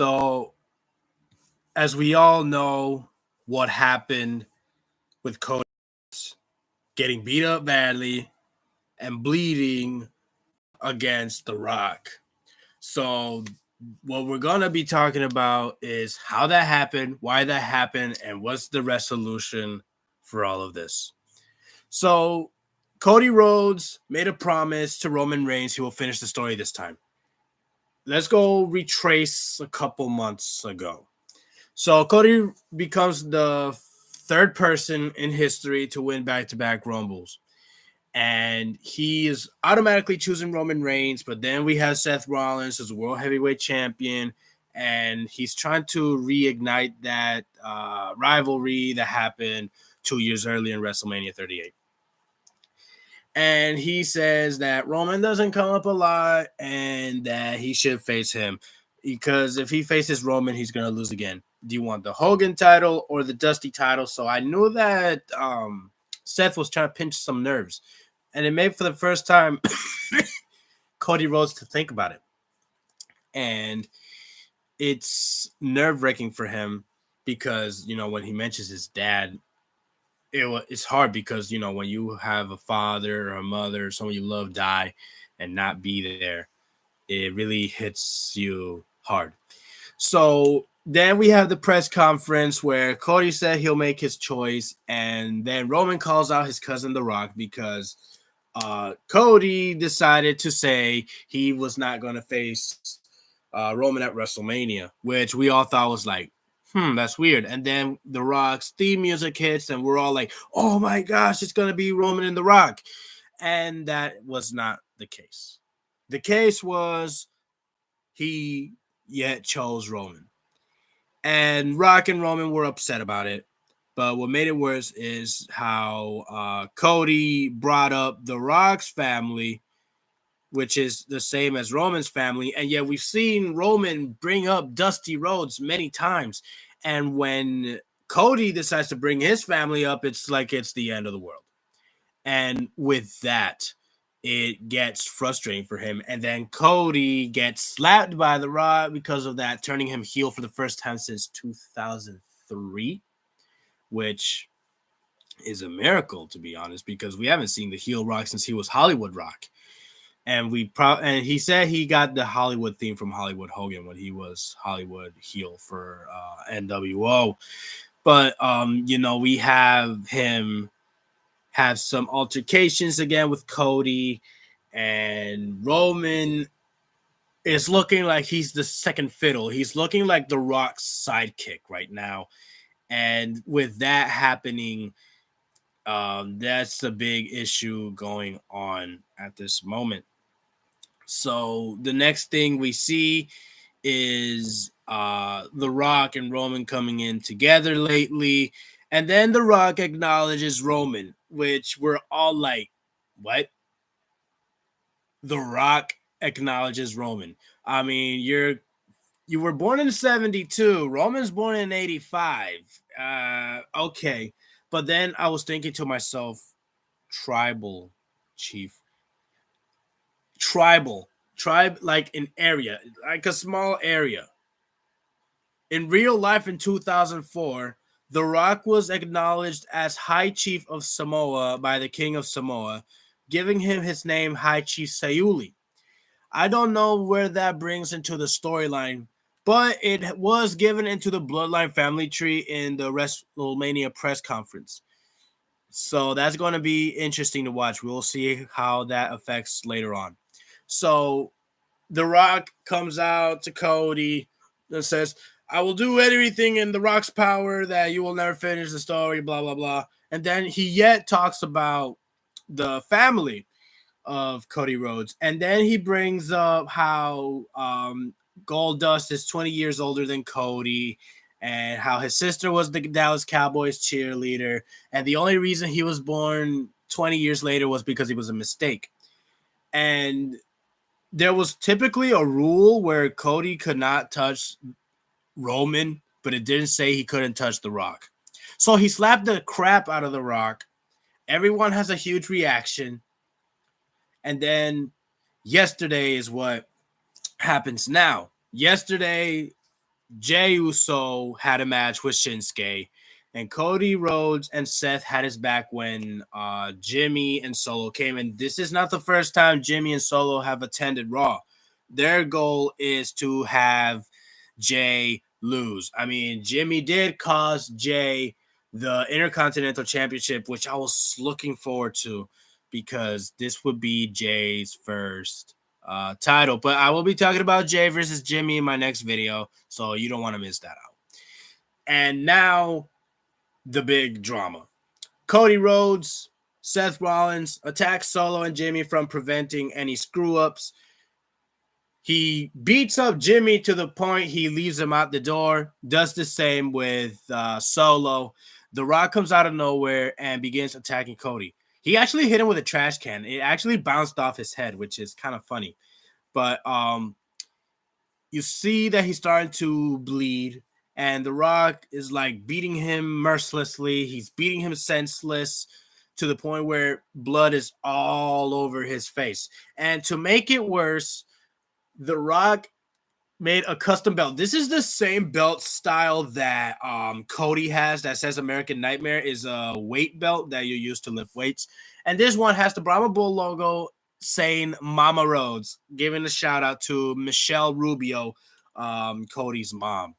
So, as we all know, what happened with Cody getting beat up badly and bleeding against The Rock. So, what we're going to be talking about is how that happened, why that happened, and what's the resolution for all of this. So, Cody Rhodes made a promise to Roman Reigns he will finish the story this time. Let's go retrace a couple months ago. So Cody becomes the third person in history to win back-to-back Rumbles. And he is automatically choosing Roman Reigns, but then we have Seth Rollins as World Heavyweight Champion, and he's trying to reignite that rivalry that happened 2 years earlier in WrestleMania 38. And he says that Roman doesn't come up a lot and that he should face him because if he faces Roman, he's going to lose again. Do you want the Hogan title or the Dusty title? So I knew that Seth was trying to pinch some nerves. And it made for the first time Cody Rhodes to think about it. And it's nerve-wracking for him because, you know, when he mentions his dad, it's hard because, you know, when you have a father or a mother or someone you love die and not be there, it really hits you hard. So then we have the press conference where Cody said he'll make his choice, and then Roman calls out his cousin The Rock because Cody decided to say he was not going to face Roman at WrestleMania, which we all thought was like, that's weird. And then The Rock's theme music hits, and we're all like, oh my gosh, it's going to be Roman and The Rock. And that was not the case. The case was he yet chose Roman. And Rock and Roman were upset about it. But what made it worse is how Cody brought up The Rock's family, which is the same as Roman's family. And yet we've seen Roman bring up Dusty Rhodes many times. And when Cody decides to bring his family up, it's like it's the end of the world. And with that, it gets frustrating for him. And then Cody gets slapped by The Rock because of that, turning him heel for the first time since 2003, which is a miracle, to be honest, because we haven't seen the heel Rock since he was Hollywood Rock. And and he said he got the Hollywood theme from Hollywood Hogan when he was Hollywood heel for NWO. But, you know, we have him have some altercations again with Cody, and Roman is looking like he's the second fiddle. He's looking like The Rock's sidekick right now. And with that happening, that's the big issue going on at this moment. So the next thing we see is The Rock and Roman coming in together lately. And then The Rock acknowledges Roman, which we're all like, what? The Rock acknowledges Roman. I mean, you were born in 72. Roman's born in 85. Okay. But then I was thinking to myself, tribal chief. Tribe, like an area, like a small area. In real life in 2004, The Rock was acknowledged as High Chief of Samoa by the King of Samoa, giving him his name High Chief Sayuli. I don't know where that brings into the storyline, but it was given into the Bloodline family tree in the WrestleMania press conference. So that's going to be interesting to watch. We'll see how that affects later on. So The Rock comes out to Cody and says, I will do everything in The Rock's power that you will never finish the story, blah, blah, blah. And then he yet talks about the family of Cody Rhodes. And then he brings up how Goldust is 20 years older than Cody and how his sister was the Dallas Cowboys cheerleader. And the only reason he was born 20 years later was because he was a mistake. And there was typically a rule where Cody could not touch Roman, but it didn't say he couldn't touch The Rock. So he slapped the crap out of The Rock. Everyone has a huge reaction. And then yesterday is what happens now. Yesterday, Jey Uso had a match with Shinsuke, and Cody Rhodes and Seth had his back when Jimmy and Solo came. And this is not the first time Jimmy and Solo have attended Raw. Their goal is to have Jey lose. I mean, Jimmy did cost Jey the Intercontinental Championship, which I was looking forward to because this would be Jey's first title. But I will be talking about Jey versus Jimmy in my next video, so you don't want to miss that out. And now the big drama. Cody Rhodes, Seth Rollins attacks Solo and Jimmy from preventing any screw-ups. He beats up Jimmy to the point he leaves him out the door, does the same with Solo. The Rock comes out of nowhere and begins attacking Cody. He actually hit him with a trash can. It actually bounced off his head, which is kind of funny. But you see that he's starting to bleed, and The Rock is like beating him mercilessly. He's beating him senseless to the point where blood is all over his face. And to make it worse, The Rock made a custom belt. This is the same belt style that Cody has that says American Nightmare, is a weight belt that you use to lift weights. And this one has the Brahma Bull logo saying Mama Rhodes, giving a shout out to Michelle Rubio, Cody's mom.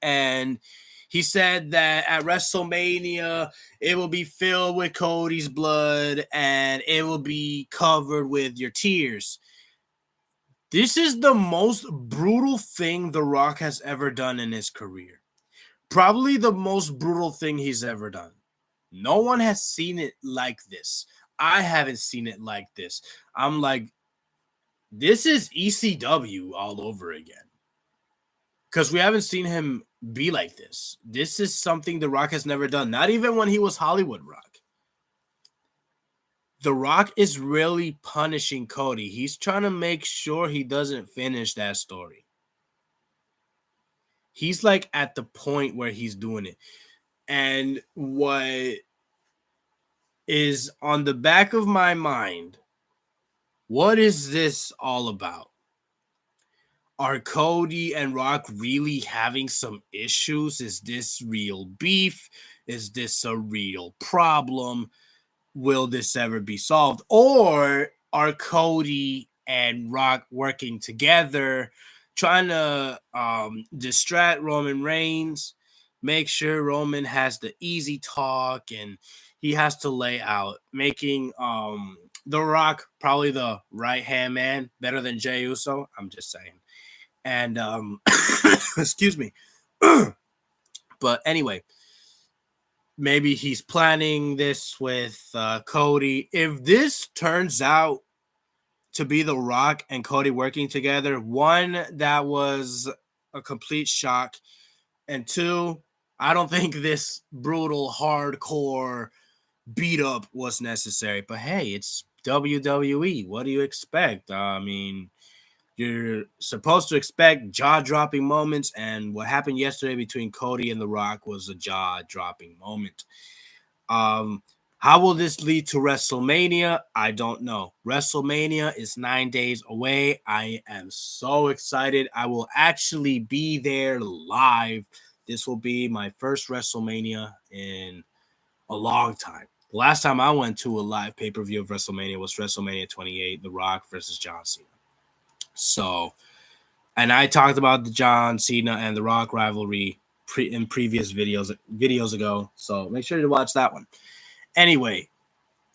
And he said that at WrestleMania, it will be filled with Cody's blood and it will be covered with your tears. This is the most brutal thing The Rock has ever done in his career. Probably the most brutal thing he's ever done. No one has seen it like this. I haven't seen it like this. I'm like, this is ECW all over again. Because we haven't seen him be like this. This is something The Rock has never done. Not even when he was Hollywood Rock. The Rock is really punishing Cody. He's trying to make sure he doesn't finish that story. He's like at the point where he's doing it. And what is on the back of my mind, what is this all about? Are Cody and Rock really having some issues? Is this real beef? Is this a real problem? Will this ever be solved? Or are Cody and Rock working together, trying to distract Roman Reigns, make sure Roman has the easy talk and he has to lay out, making The Rock probably the right-hand man, better than Jey Uso? I'm just saying. And excuse me. But anyway, maybe he's planning this with Cody. If this turns out to be The Rock and Cody working together, one, that was a complete shock. And two, I don't think this brutal, hardcore beat up was necessary. But hey, it's WWE. What do you expect? I mean, you're supposed to expect jaw-dropping moments, and what happened yesterday between Cody and The Rock was a jaw-dropping moment. How will this lead to WrestleMania? I don't know. WrestleMania is 9 days away. I am so excited. I will actually be there live. This will be my first WrestleMania in a long time. The last time I went to a live pay-per-view of WrestleMania was WrestleMania 28, The Rock versus John Cena. So, and I talked about the John Cena and The Rock rivalry in previous videos ago. So make sure to watch that one. Anyway,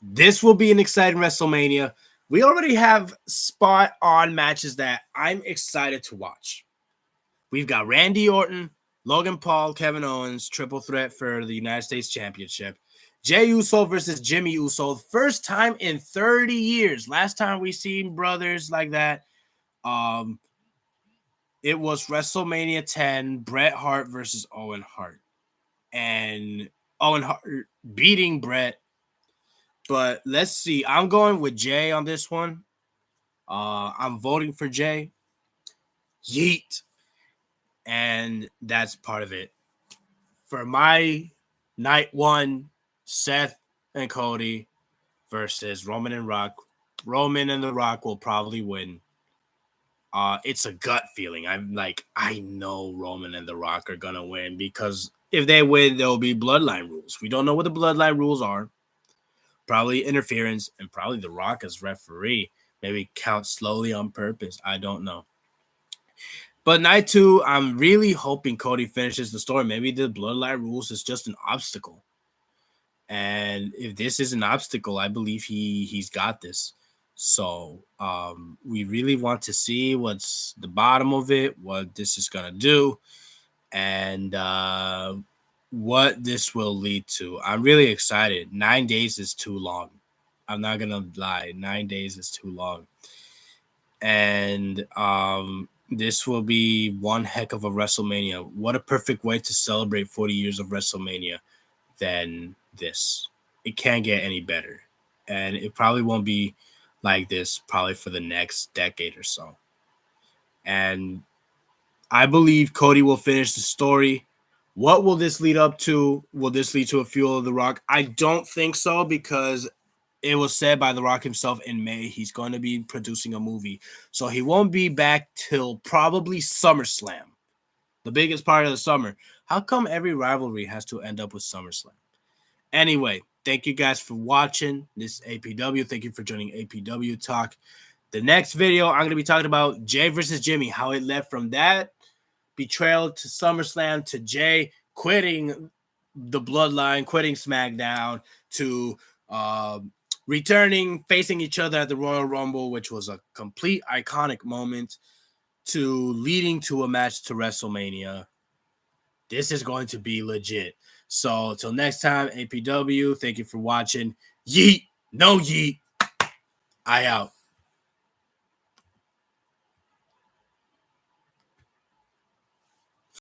this will be an exciting WrestleMania. We already have spot on matches that I'm excited to watch. We've got Randy Orton, Logan Paul, Kevin Owens, triple threat for the United States Championship. Jey Uso versus Jimmy Uso. First time in 30 years. Last time we seen brothers like that, it was WrestleMania 10, Bret Hart versus Owen Hart. And Owen Hart beating Bret. But let's see. I'm going with Jey on this one. I'm voting for Jey. Yeet. And that's part of it. For my night one, Seth and Cody versus Roman and Rock. Roman and The Rock will probably win. It's a gut feeling. I'm like, I know Roman and The Rock are gonna win because if they win, there will be bloodline rules. We don't know what the bloodline rules are. Probably interference and probably The Rock as referee. Maybe count slowly on purpose. I don't know. But night 2, I'm really hoping Cody finishes the story. Maybe the bloodline rules is just an obstacle. And if this is an obstacle, I believe he's got this. So we really want to see what's the bottom of it, what this is gonna do, and what this will lead to. I'm really excited. 9 days is too long. I'm not gonna lie. 9 days is too long. And this will be one heck of a WrestleMania. What a perfect way to celebrate 40 years of WrestleMania than this. It can't get any better. And it probably won't be like this probably for the next decade or so. And I believe Cody will finish the story. What will this lead up to? Will this lead to a Fuel of the Rock? I don't think so because it was said by The Rock himself in May he's going to be producing a movie. So he won't be back till probably SummerSlam, the biggest part of the summer. How come every rivalry has to end up with SummerSlam? Anyway, thank you guys for watching this APW. Thank you for joining APW Talk. The next video, I'm going to be talking about Jay versus Jimmy, how it led from that betrayal to SummerSlam to Jay quitting the Bloodline, quitting SmackDown, to returning, facing each other at the Royal Rumble, which was a complete iconic moment, to leading to a match to WrestleMania. This is going to be legit. So till next time, APW, thank you for watching. Yeet, no yeet. I out.